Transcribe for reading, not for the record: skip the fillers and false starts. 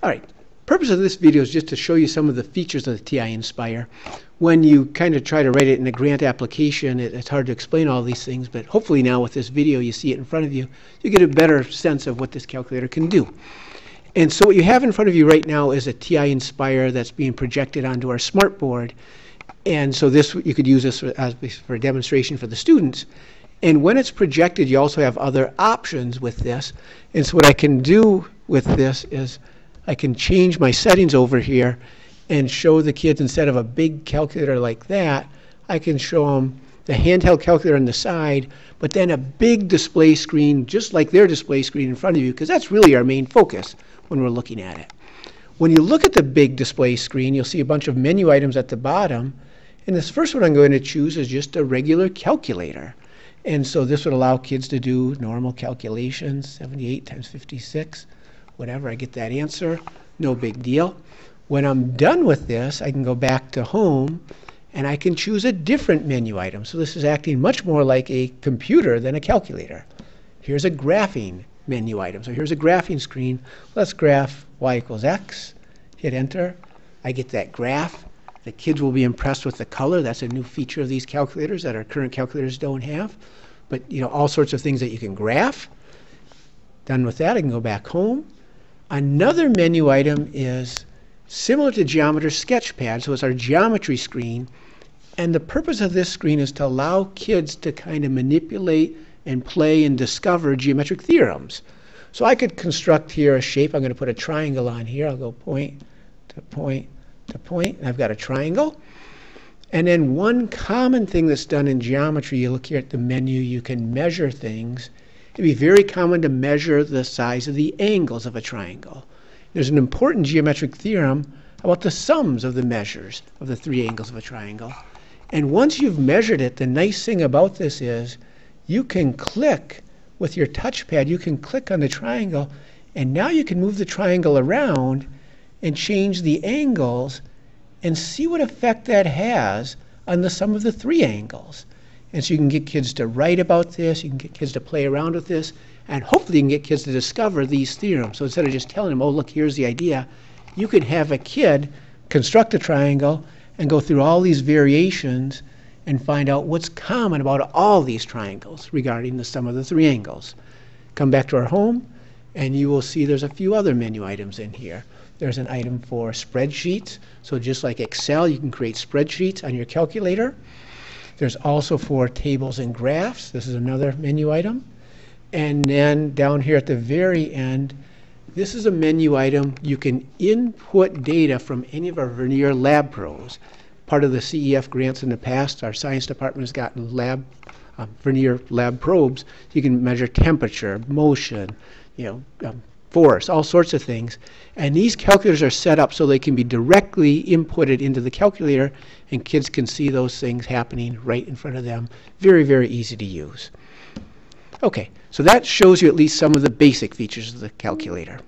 All right. Purpose of this video is just to show you some of the features of the TINspire. When you kind of try to write it in a grant application, it's hard to explain all these things, but hopefully now with this video you see it in front of you, you get a better sense of what this calculator can do. And so what you have in front of you right now is a TINspire that's being projected onto our smartboard. And so this, you could use this for a demonstration for the students. And when it's projected, you also have other options with this. And so what I can do with this is I can change my settings over here and show the kids, instead of a big calculator like that, I can show them the handheld calculator on the side, but then a big display screen, just like their display screen in front of you, because that's really our main focus when we're looking at it. When you look at the big display screen, you'll see a bunch of menu items at the bottom. And this first one I'm going to choose is just a regular calculator. And so this would allow kids to do normal calculations, 78 times 56. Whatever, I get that answer, no big deal. When I'm done with this, I can go back to home and I can choose a different menu item. So this is acting much more like a computer than a calculator. Here's a graphing menu item. So here's a graphing screen. Let's graph y equals x. Hit enter. I get that graph. The kids will be impressed with the color. That's a new feature of these calculators that our current calculators don't have. But all sorts of things that you can graph. Done with that, I can go back home. Another menu item is similar to Geometer's Sketchpad, so it's our geometry screen. And the purpose of this screen is to allow kids to kind of manipulate and play and discover geometric theorems. So I could construct here a shape. I'm going to put a triangle on here. I'll go point to point to point, and I've got a triangle. And then one common thing that's done in geometry, you look here at the menu, you can measure things. It'd be very common to measure the size of the angles of a triangle. There's an important geometric theorem about the sums of the measures of the three angles of a triangle. And once you've measured it, the nice thing about this is you can click with your touchpad, you can click on the triangle, and now you can move the triangle around and change the angles and see what effect that has on the sum of the three angles. And so you can get kids to write about this, you can get kids to play around with this, and hopefully you can get kids to discover these theorems. So instead of just telling them, oh, look, here's the idea, you can have a kid construct a triangle and go through all these variations and find out what's common about all these triangles regarding the sum of the three angles. Come back to our home, and you will see there's a few other menu items in here. There's an item for spreadsheets. So just like Excel, you can create spreadsheets on your calculator. There's also for tables and graphs. This is another menu item. And then down here at the very end, this is a menu item. You can input data from any of our Vernier Lab Pros. Part of the CEF grants in the past, our science department has gotten Vernier Lab probes. You can measure temperature, motion, force, all sorts of things. And these calculators are set up so they can be directly inputted into the calculator, and kids can see those things happening right in front of them. Very, very easy to use. Okay, so that shows you at least some of the basic features of the calculator.